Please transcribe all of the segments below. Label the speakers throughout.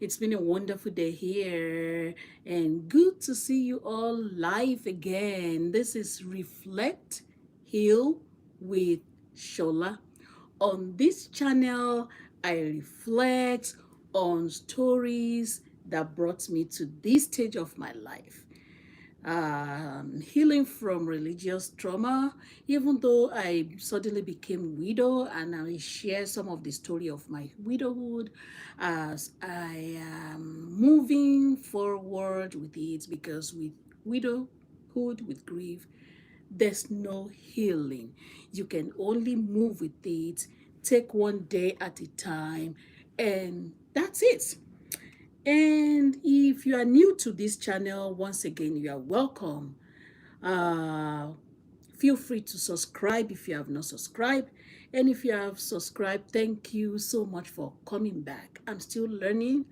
Speaker 1: It's been a wonderful day here and good to see you all live again. This is Reflect, Heal with Shola. On this channel, I reflect on stories that brought me to this stage of my life. Healing from religious trauma, even though I suddenly became widow, and I share some of the story of my widowhood as I am moving forward with it, because with widowhood, with grief, there's no healing. You can only move with it, take one day at a time, and that's it. And if you are new to this channel, once again, you are welcome. Uh, Feel free to subscribe if you have not subscribed. And if you have subscribed, thank you so much for coming back. I'm still learning.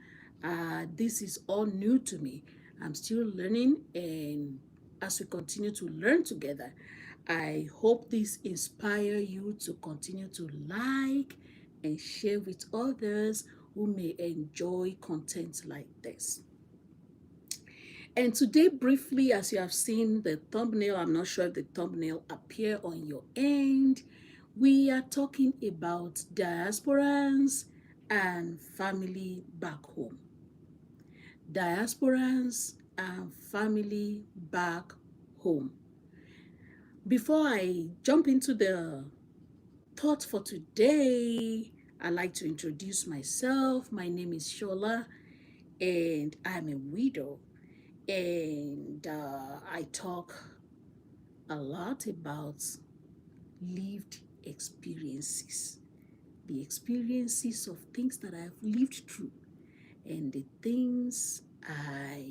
Speaker 1: This is all new to me. I'm still learning, and as we continue to learn together, I hope this inspire you to continue to like and share with others who may enjoy content like this. And today, briefly, as you have seen the thumbnail, I'm not sure if the thumbnail appear on your end, we are talking about diasporans and family back home. Diasporans and family back home. Before I jump into the thought for today, I'd like to introduce myself. My name is Shola, and I'm a widow. And I talk a lot about lived experiences, the experiences of things that I've lived through, and the things I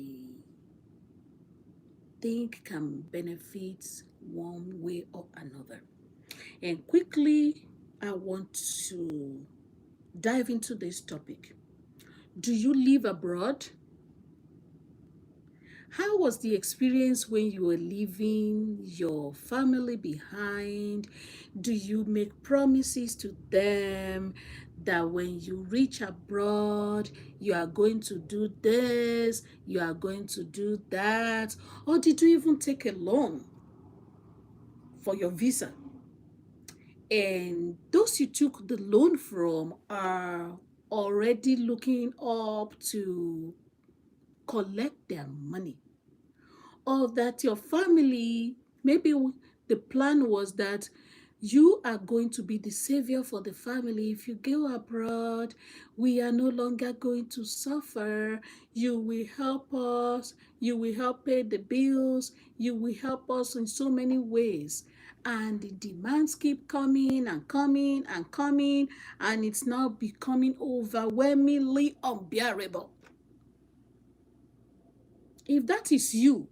Speaker 1: think can benefit one way or another. And quickly, I want to dive into this topic. Do you live abroad? How was the experience when you were leaving your family behind? Do you make promises to them that when you reach abroad, you are going to do this, you are going to do that? Or did you even take a loan for your visa? And those you took the loan from are already looking up to collect their money, or that your family, maybe the plan was that you are going to be the savior for the family. If you go abroad, we are no longer going to suffer. You will help us, you will help pay the bills, you will help us in so many ways. And the demands keep coming and coming and coming, and it's now becoming overwhelmingly unbearable. If that is you,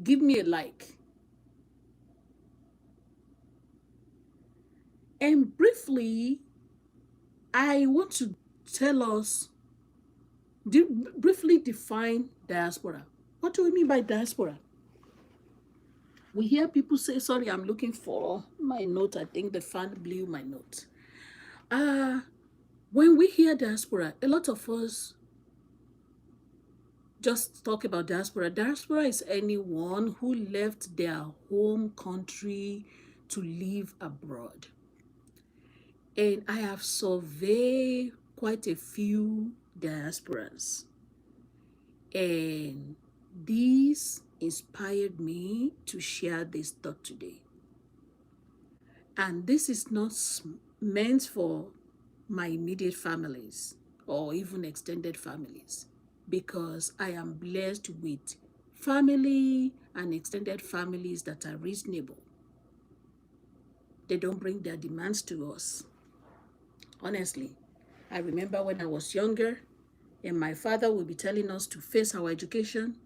Speaker 1: give me a like. And briefly, I want to tell us, briefly define diaspora. What do we mean by diaspora? We hear people say, sorry, I'm looking for my note. I think the fan blew my note. Uh, when we hear diaspora, a lot of us just talk about diaspora. Diaspora is anyone who left their home country to live abroad. And I have surveyed quite a few diasporans, and these inspired me to share this thought today. And this is not meant for my immediate families or even extended families, because I am blessed with family and extended families that are reasonable. They don't bring their demands to us. Honestly, I remember when I was younger, and my father will be telling us to face our education,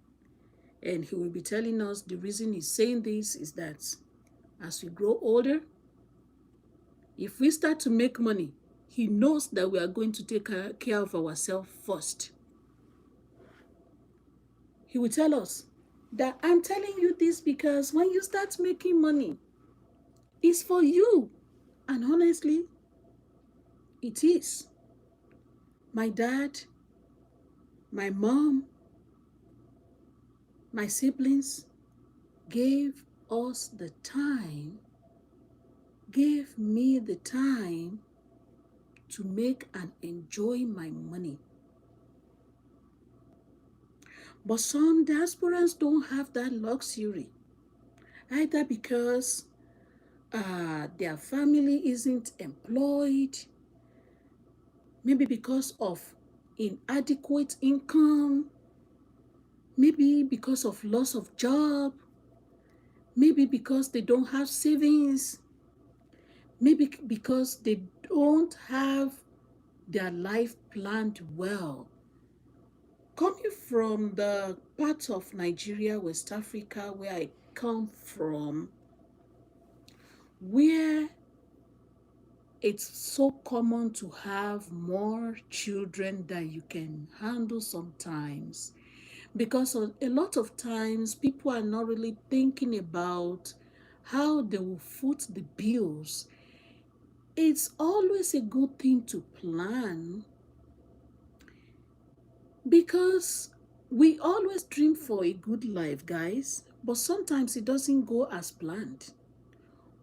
Speaker 1: and he will be telling us the reason he's saying this is that as we grow older, if we start to make money, he knows that we are going to take care of ourselves first. He will tell us that I'm telling you this because when you start making money, it's for you. And honestly, it is. My dad, my mom, my siblings gave us the time, gave me the time to make and enjoy my money. But some diasporans don't have that luxury, either because their family isn't employed, maybe because of inadequate income, maybe because of loss of job, maybe because they don't have savings, maybe because they don't have their life planned well. Coming from the part of Nigeria, West Africa, where I come from, where it's so common to have more children than you can handle sometimes, because a lot of times people are not really thinking about how they will foot the bills. It's always a good thing to plan, because we always dream for a good life, guys, but sometimes it doesn't go as planned.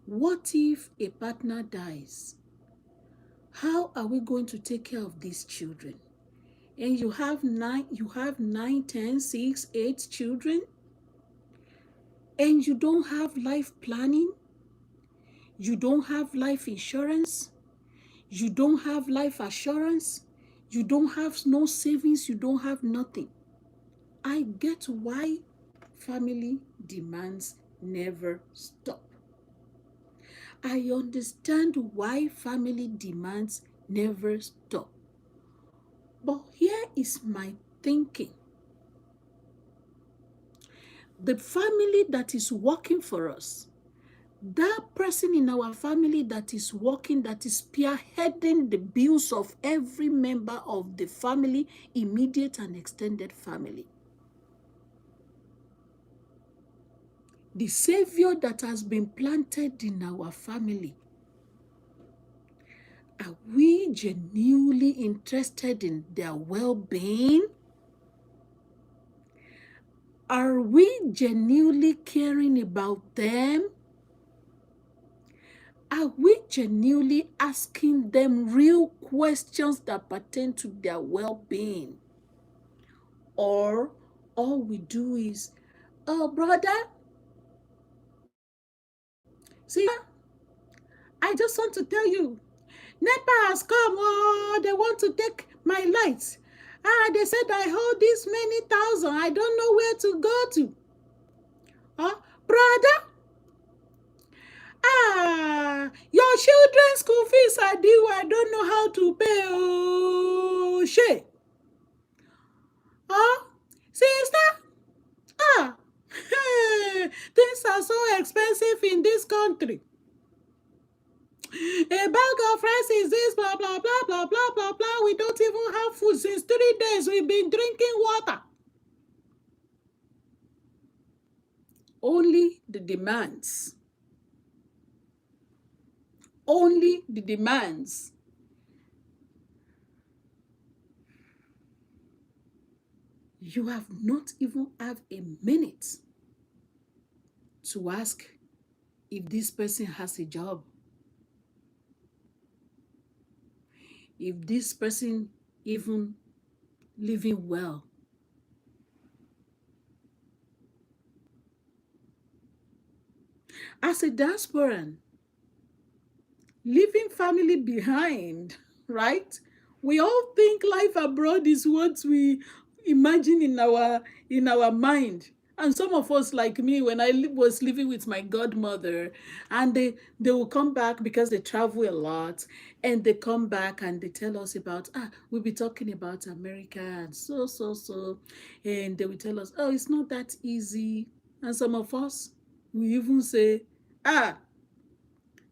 Speaker 1: What if a partner dies? How are we going to take care of these children? And you have nine, 10, 6, 8 children, and you don't have life planning, you don't have life insurance, you don't have life assurance, you don't have no savings, you don't have nothing. I get why family demands never stop. I understand why family demands never stop. But here is my thinking. The family that is working for us, that person in our family that is working, that is spearheading the bills of every member of the family, immediate and extended family, the savior that has been planted in our family, are we genuinely interested in their well-being? Are we genuinely caring about them? Are we genuinely asking them real questions that pertain to their well-being? Or all we do is, oh, brother, see, I just want to tell you, NEPA has come, oh, they want to take my lights. They said I hold this many thousand. I don't know where to go to. Brother, your children's school fees are due. I don't know how to pay. Oh, shit. Sister, ah, things are so expensive in this country. A bag of rice is this, blah, blah, blah, blah, blah, blah, blah. We don't even have food since 3 days. We've been drinking water. Only the demands. Only the demands. You have not even have a minute to ask if this person has a job, if this person even living well. As a diasporan, leaving family behind, right? We all think life abroad is what we imagine in our mind. And some of us, like me, when I was living with my godmother, and they will come back because they travel a lot, and they come back and they tell us about, we'll be talking about America and so, and they will tell us, oh, it's not that easy. And some of us, we even say,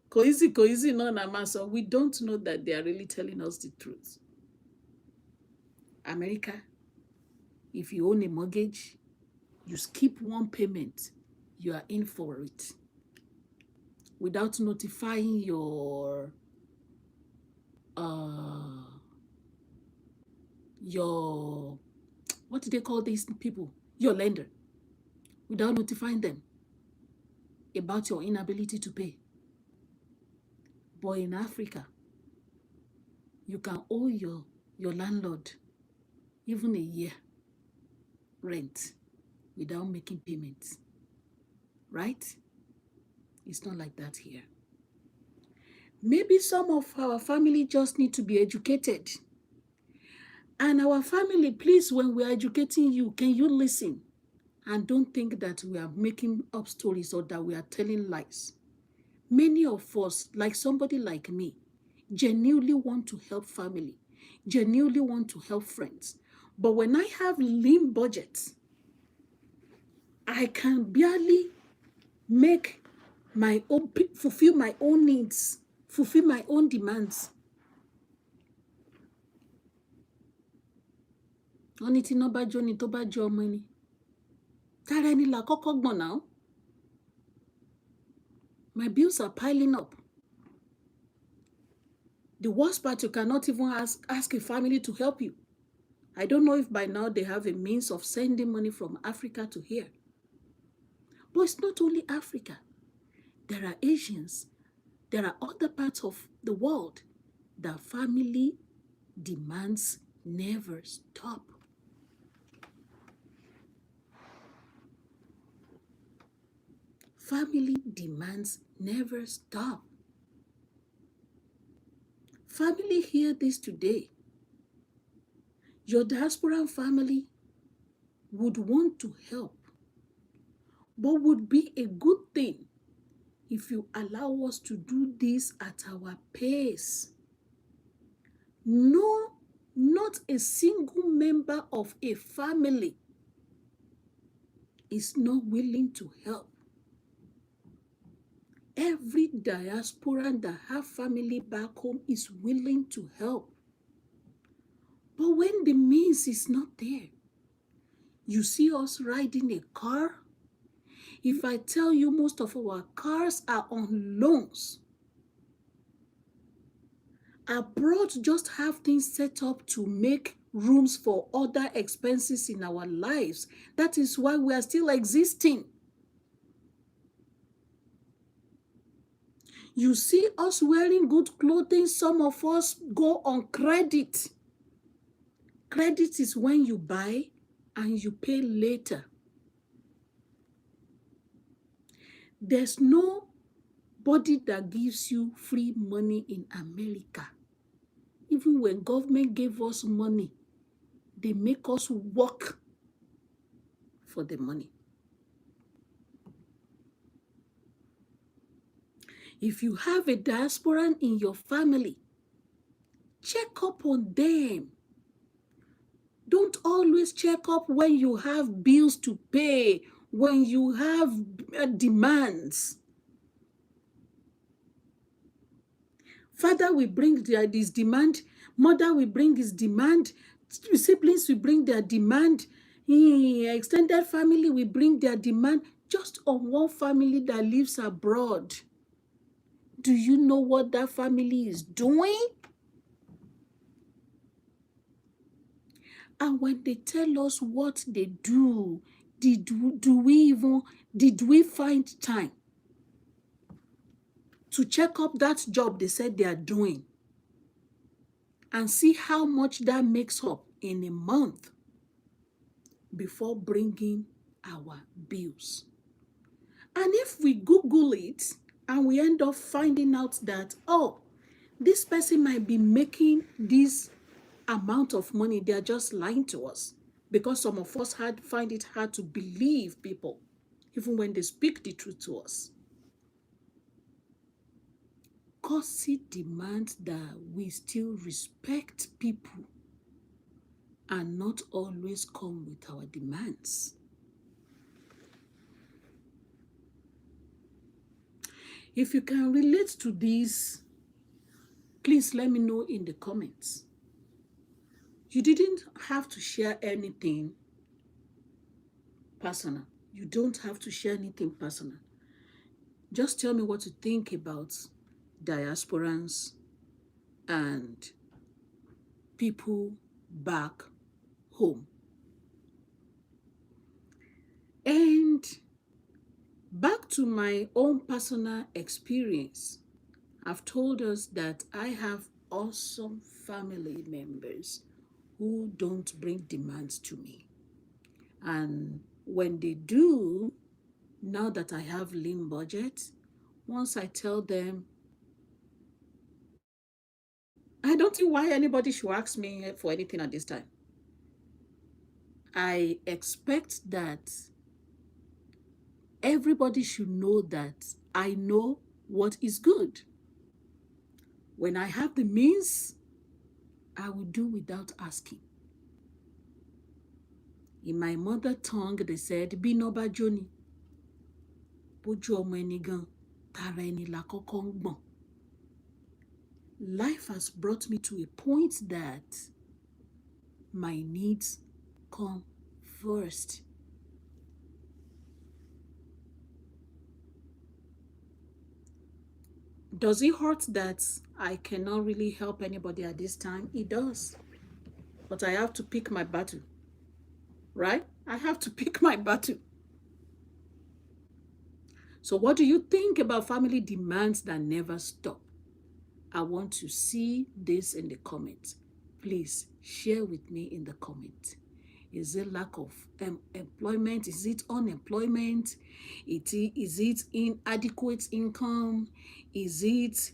Speaker 1: cozy, no, Namasa. We don't know that they are really telling us the truth. America, if you own a mortgage, you skip one payment, you are in for it. Without notifying your your, what do they call these people? Your lender, without notifying them about your inability to pay. But in Africa, you can owe your landlord even a year rent without making payments, right? It's not like that here. Maybe some of our family just need to be educated. And our family, please, when we're educating you, can you listen? And don't think that we are making up stories or that we are telling lies. Many of us, like somebody like me, genuinely want to help family, genuinely want to help friends. But when I have lean budgets, I can barely make my own, fulfill my own needs, fulfill my own demands. Wọ́n ní tí iná bá jó ni tó bá jó ọmọ ni. Tara ẹni là kọ́kọ́ gbọ̀n náà. My bills are piling up. The worst part, you cannot even ask a family to help you. I don't know if by now they have a means of sending money from Africa to here. But it's not only Africa. There are Asians. There are other parts of the world that family demands never stop. Family demands never stop. Family, hear this today. Your diasporan family would want to help, but would be a good thing if you allow us to do this at our pace. No, not a single member of a family is not willing to help. Every diasporan that have family back home is willing to help. But when the means is not there, you see us riding a car. If I tell you most of our cars are on loans, abroad just have things set up to make rooms for other expenses in our lives. That is why we are still existing. You see us wearing good clothing. Some of us go on credit. Credit is when you buy and you pay later. There's nobody that gives you free money in America. Even when government gave us money, they make us work for the money. If you have a diasporan in your family, check up on them. Don't always check up when you have bills to pay, when you have demands. Father will bring this demand, mother will bring his demand, siblings will bring their demand, extended family will bring their demand, just on one family that lives abroad. Do you know what that family is doing? And when they tell us what they do, did we find time to check up that job they said they are doing and see how much that makes up in a month before bringing our bills? And if we Google it and we end up finding out that, oh, this person might be making this amount of money, they're just lying to us, because some of us find it hard to believe people, even when they speak the truth to us. Courtesy demands that we still respect people and not always come with our demands. If you can relate to this, please let me know in the comments. You didn't have to share anything personal. You don't have to share anything personal. Just tell me what you think about diasporans and people back home. And back to my own personal experience, I've told us that I have awesome family members who don't bring demands to me. And when they do, now that I have lean budget, once I tell them, I don't see why anybody should ask me for anything at this time. I expect that everybody should know that I know what is good. When I have the means, I will do without asking. In my mother tongue, they said, Binoba Joni, Bojo Omenigan, Tara eni la koko n gbon. Life has brought me to a point that my needs come first. Does it hurt that I cannot really help anybody at this time? It does. But I have to pick my battle, right? I have to pick my battle. So what do you think about family demands that never stop? I want to see this in the comments. Please share with me in the comments. Is it lack of employment? Is it unemployment? Is it inadequate income? Is it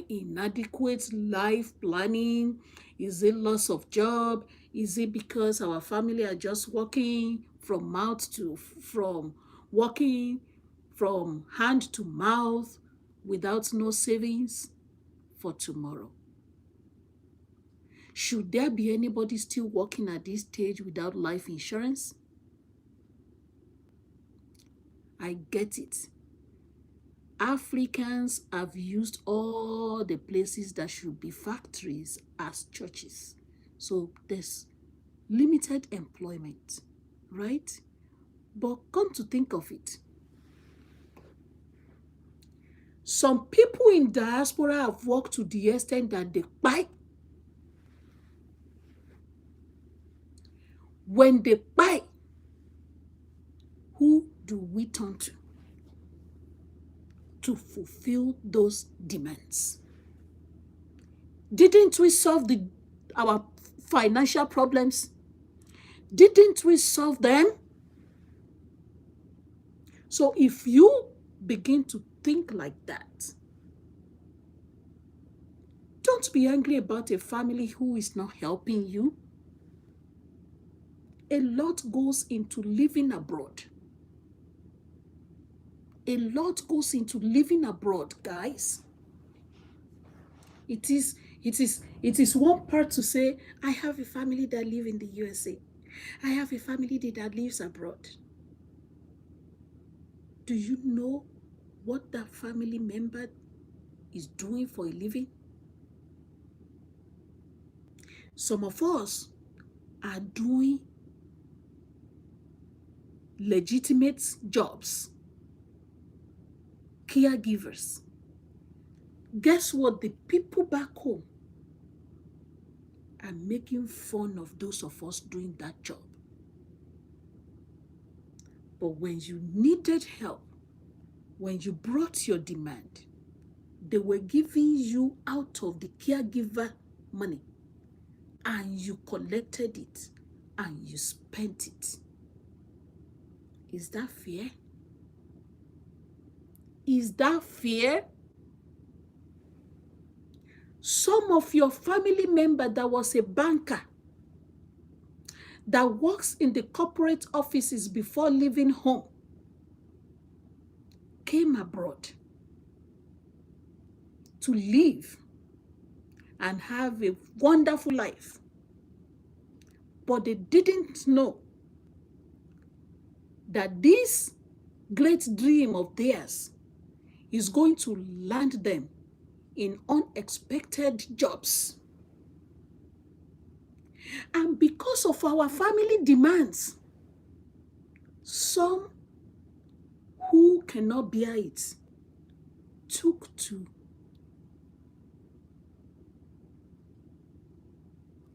Speaker 1: inadequate life planning? Is it loss of job? Is it because our family are just working from working from hand to mouth without no savings for tomorrow? Should there be anybody still working at this stage without life insurance? I get it. Africans have used all the places that should be factories as churches. So there's limited employment, right? But come to think of it, some people in diaspora have worked to the extent that they buy. When they buy, who do we turn to fulfill those demands? Didn't we solve our financial problems? Didn't we solve them? So if you begin to think like that, don't be angry about a family who is not helping you. A lot goes into living abroad. A lot goes into living abroad, guys. It is one part to say, I have a family that live in the USA. I have a family that lives abroad. Do you know what that family member is doing for a living? Some of us are doing legitimate jobs, caregivers. Guess what? The people back home are making fun of those of us doing that job. But when you needed help, when you brought your demand, they were giving you out of the caregiver money, and you collected it and you spent it. Is that fair? Is that fair? Some of your family member that was a banker, that works in the corporate offices before leaving home, came abroad to live and have a wonderful life. But they didn't know that this great dream of theirs is going to land them in unexpected jobs. And because of our family demands, some who cannot bear it took to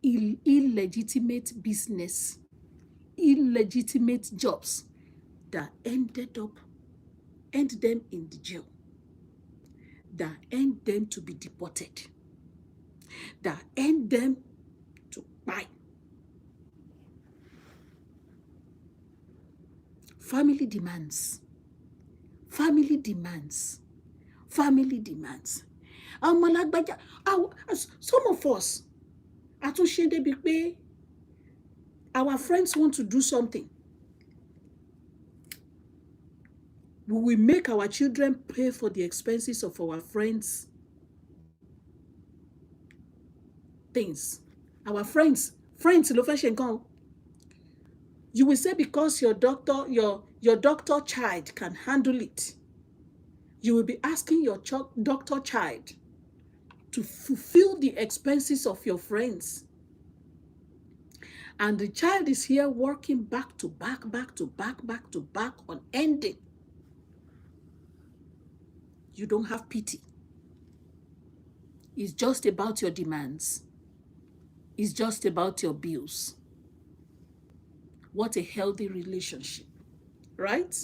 Speaker 1: illegitimate business, illegitimate jobs that end them in the jail, that end them to be deported, that end them to buy. Family demands. Family demands. Family demands. Some of us, our friends want to do something. We will make our children pay for the expenses of our friends' things. Our friends, you will say because your doctor child can handle it, you will be asking your doctor child to fulfill the expenses of your friends. And the child is here working back to back on ending. You don't have pity. It's just about your demands. It's just about your bills. What a healthy relationship, right?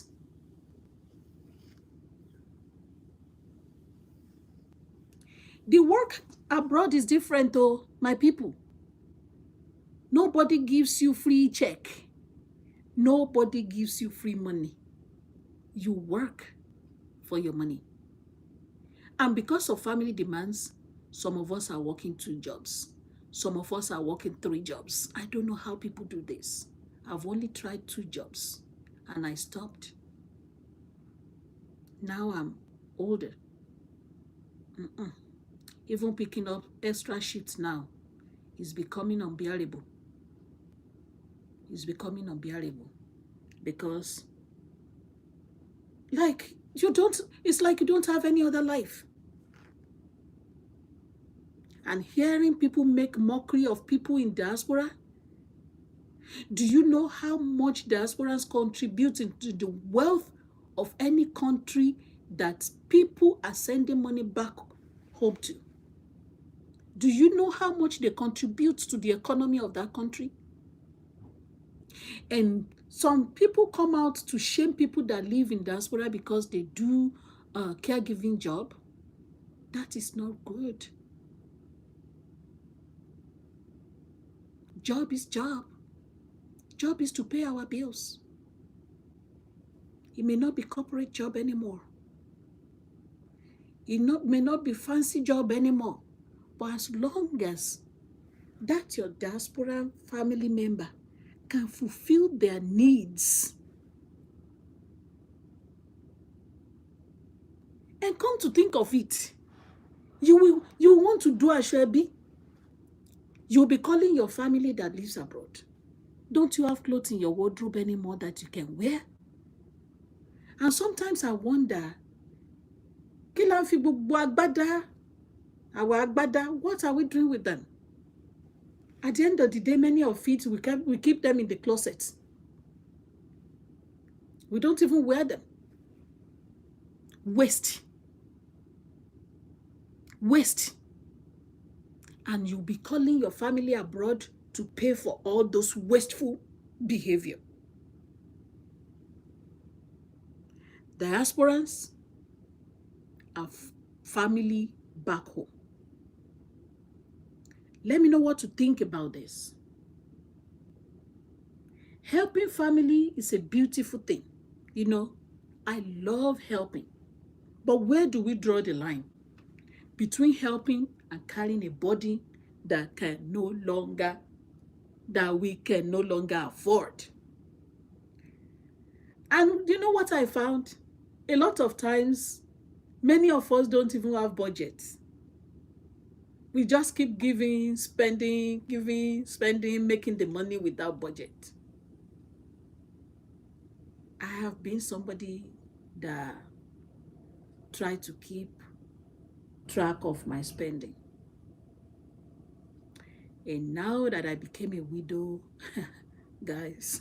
Speaker 1: The work abroad is different though, my people. Nobody gives you free check. Nobody gives you free money. You work for your money. And because of family demands, some of us are working 2 jobs. Some of us are working 3 jobs. I don't know how people do this. I've only tried 2 jobs and I stopped. Now I'm older. Even picking up extra shifts now is becoming unbearable. It's becoming unbearable because it's like you don't have any other life. And hearing people make mockery of people in diaspora, do you know how much diasporans contribute into the wealth of any country that people are sending money back home to? Do you know how much they contribute to the economy of that country? And some people come out to shame people that live in diaspora because they do a caregiving job. That is not good. Job is job. Job is to pay our bills. It may not be corporate job anymore. It may not be fancy job anymore. But as long as that your diaspora family member can fulfill their needs, and come to think of it, you want to do a shebi, you'll be calling your family that lives abroad. Don't you have clothes in your wardrobe anymore that you can wear? And sometimes I wonder, our agbada, what are we doing with them? At the end of the day, many of it, we keep them in the closet. We don't even wear them. Waste. And you'll be calling your family abroad to pay for all those wasteful behavior. Diasporans have family back home. Let me know what to think about this. Helping family is a beautiful thing. You know, I love helping. But where do we draw the line between helping and carrying a burden that we can no longer afford? And you know what I found? A lot of times, many of us don't even have budgets. We just keep giving, spending, making the money without budget. I have been somebody that tried to keep track of my spending. And now that I became a widow, guys,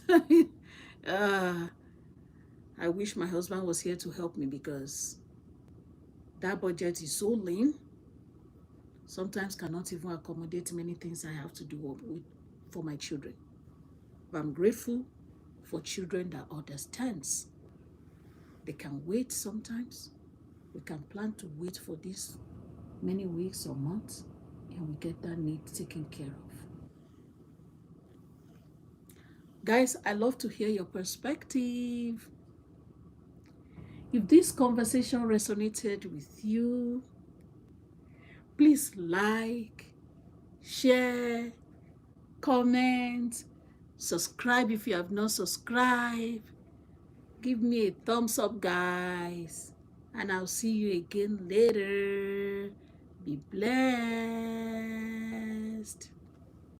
Speaker 1: I wish my husband was here to help me because that budget is so lean, sometimes cannot even accommodate many things I have to do for my children. But I'm grateful for children that understands. They can wait sometimes. We can plan to wait for this many weeks or months, and we get that need taken care of. Guys, I love to hear your perspective. If this conversation resonated with you, please like, share, comment, subscribe if you have not subscribed. Give me a thumbs up, guys. And I'll see you again later. Be blessed.